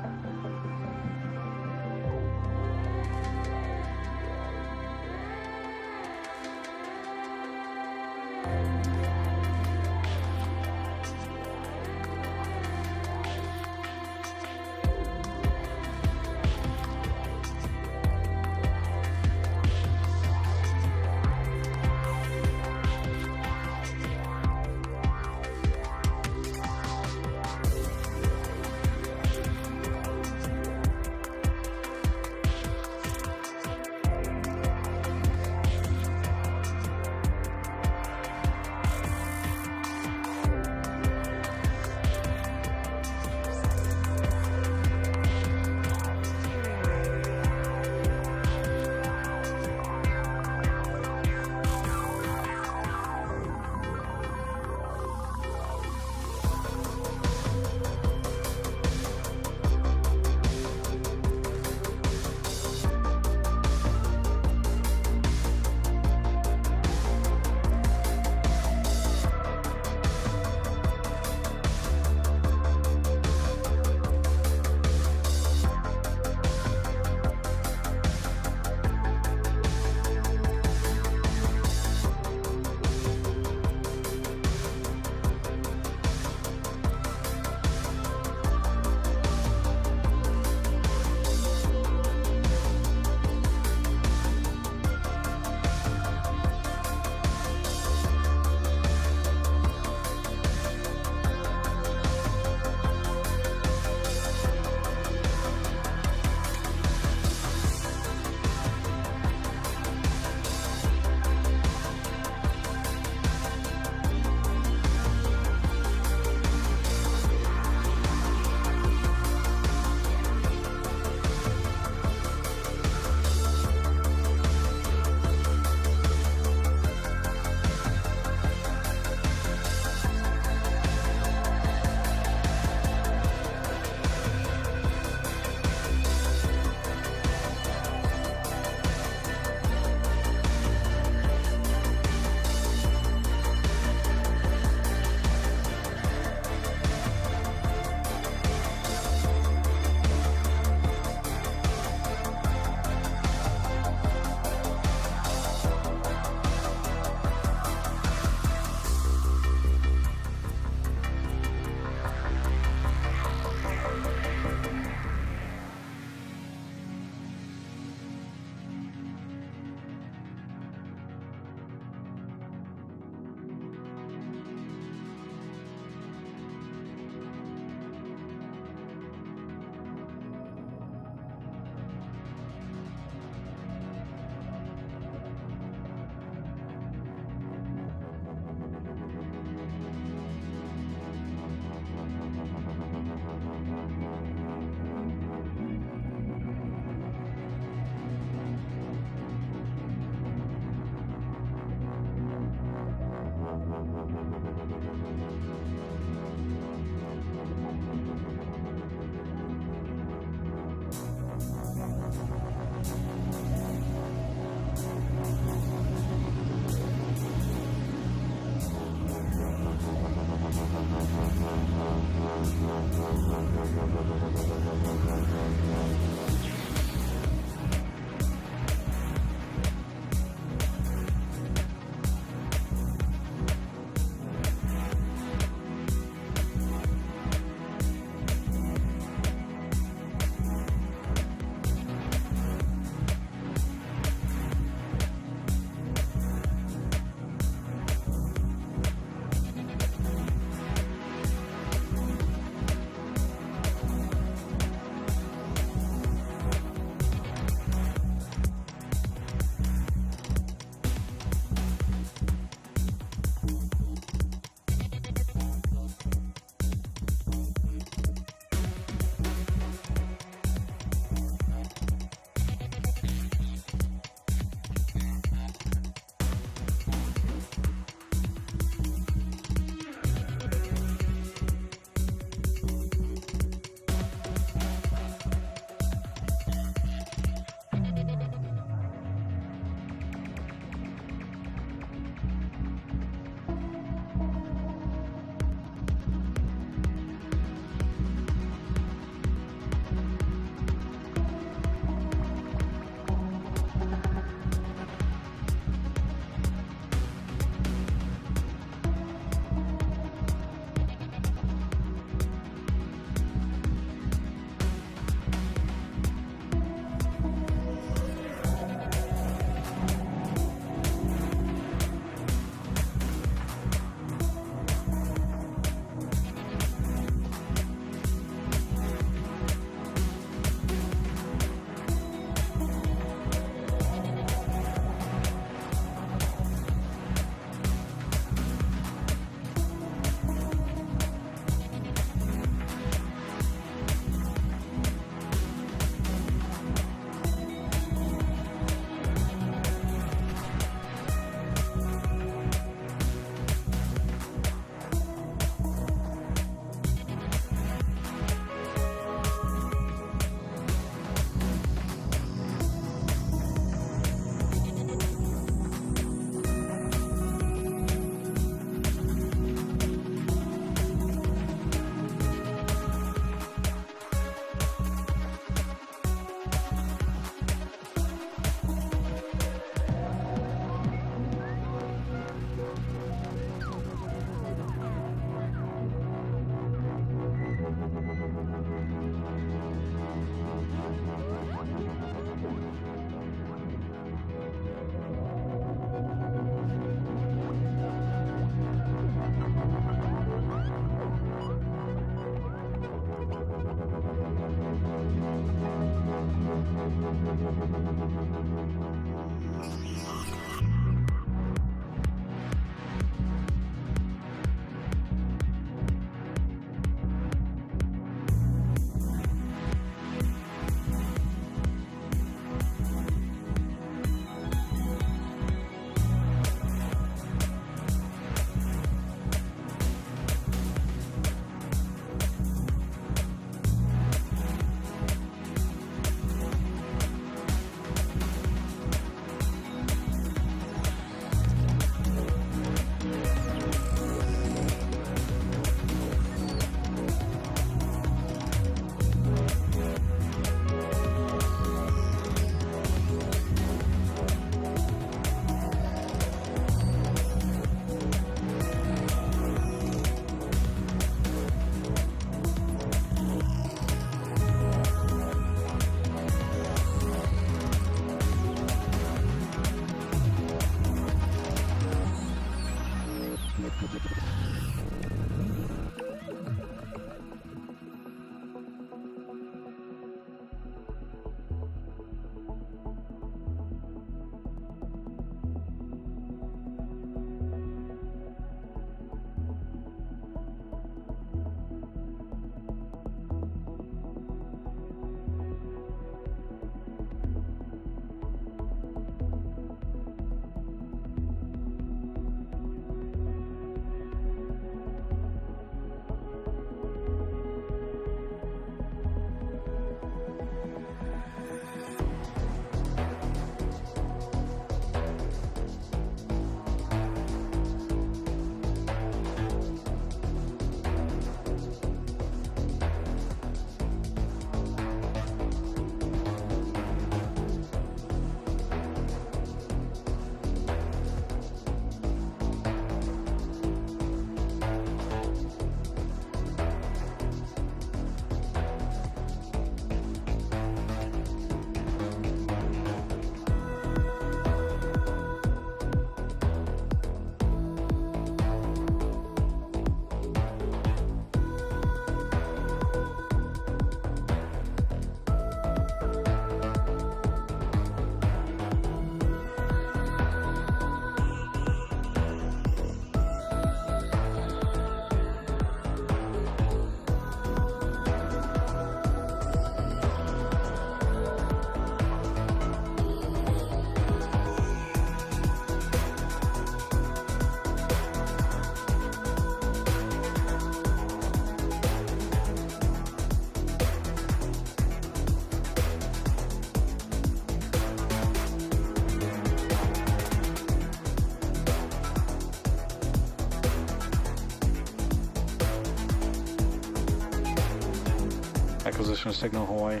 Acquisition signal Hawaii.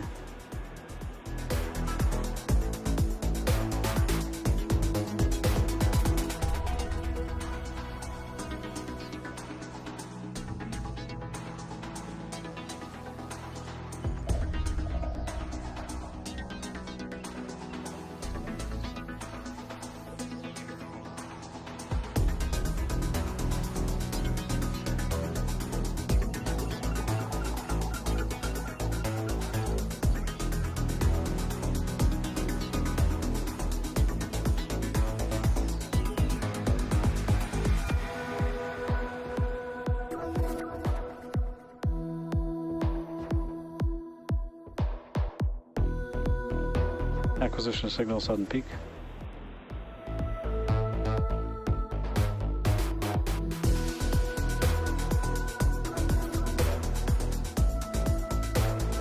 Acquisition signal Southern Peak.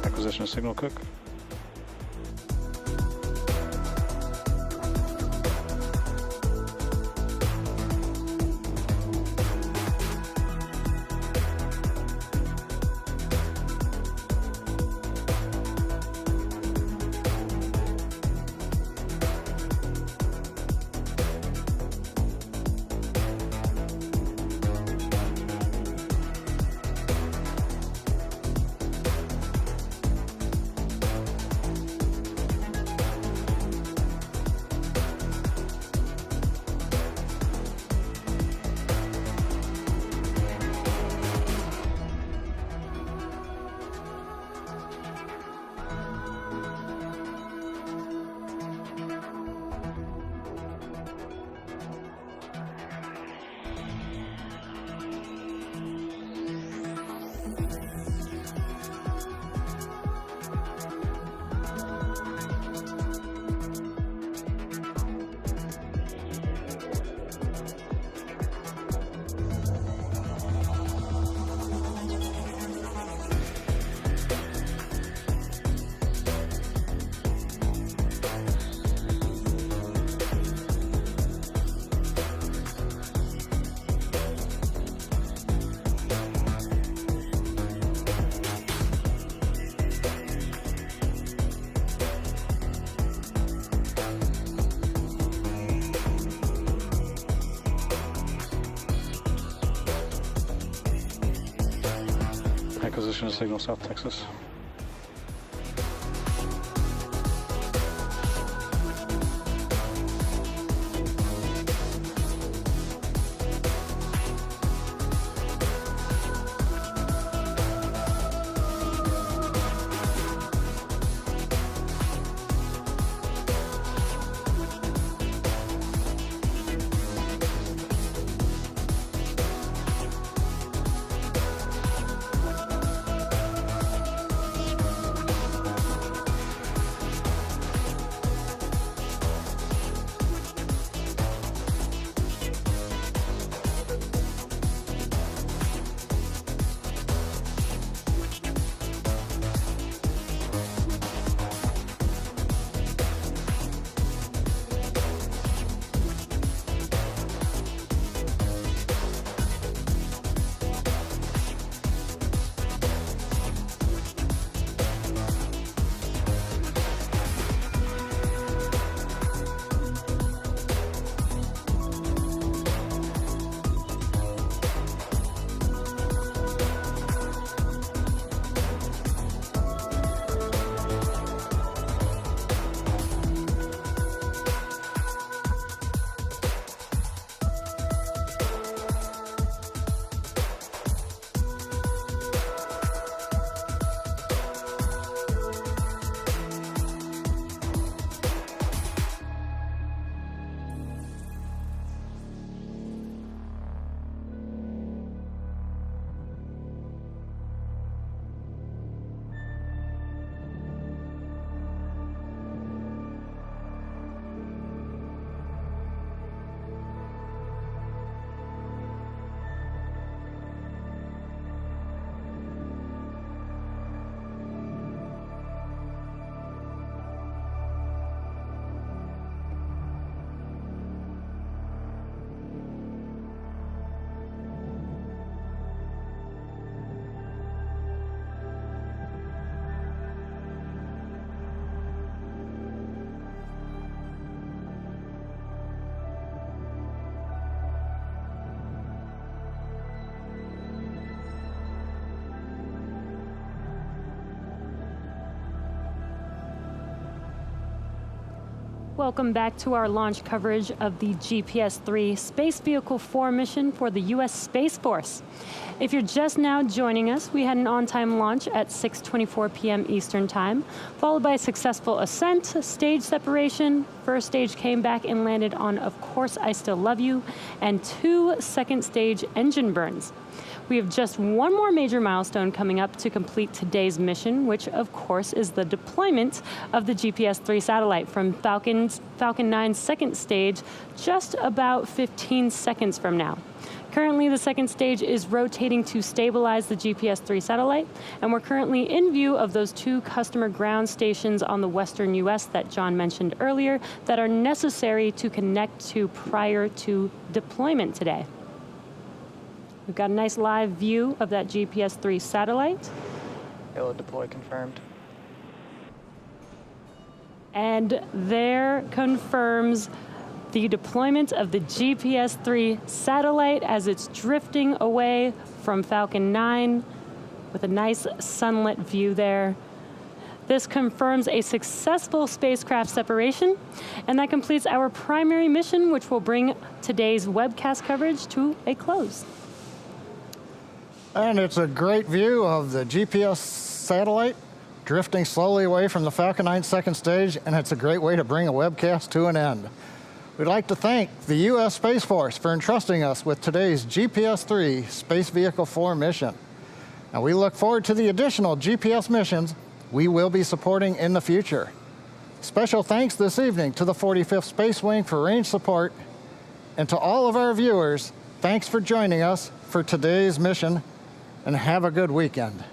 Acquisition signal Cook. Acquisition signal South Texas. Welcome back to our launch coverage of the GPS-3 Space Vehicle 4 mission for the U.S. Space Force. If you're just now joining us, we had an on-time launch at 6:24 p.m. Eastern Time, followed by a successful ascent, stage separation. First stage came back and landed on Of Course I Still Love You, and 2 second stage engine burns. We have just one more major milestone coming up to complete today's mission, which of course is the deployment of the GPS-3 satellite from Falcon 9's second stage just about 15 seconds from now. Currently, the second stage is rotating to stabilize the GPS-3 satellite, and we're currently in view of those 2 customer ground stations on the western U.S. that John mentioned earlier that are necessary to connect to prior to deployment today. We've got a nice live view of that GPS-3 satellite. Payload deploy confirmed. And there confirms the deployment of the GPS-3 satellite as it's drifting away from Falcon 9 with a nice sunlit view there. This confirms a successful spacecraft separation, and that completes our primary mission, which will bring today's webcast coverage to a close. And it's a great view of the GPS satellite drifting slowly away from the Falcon 9 second stage, and it's a great way to bring a webcast to an end. We'd like to thank the U.S. Space Force for entrusting us with today's GPS-3 Space Vehicle 4 mission. And we look forward to the additional GPS missions we will be supporting in the future. Special thanks this evening to the 45th Space Wing for range support, and to all of our viewers, thanks for joining us for today's mission, and have a good weekend.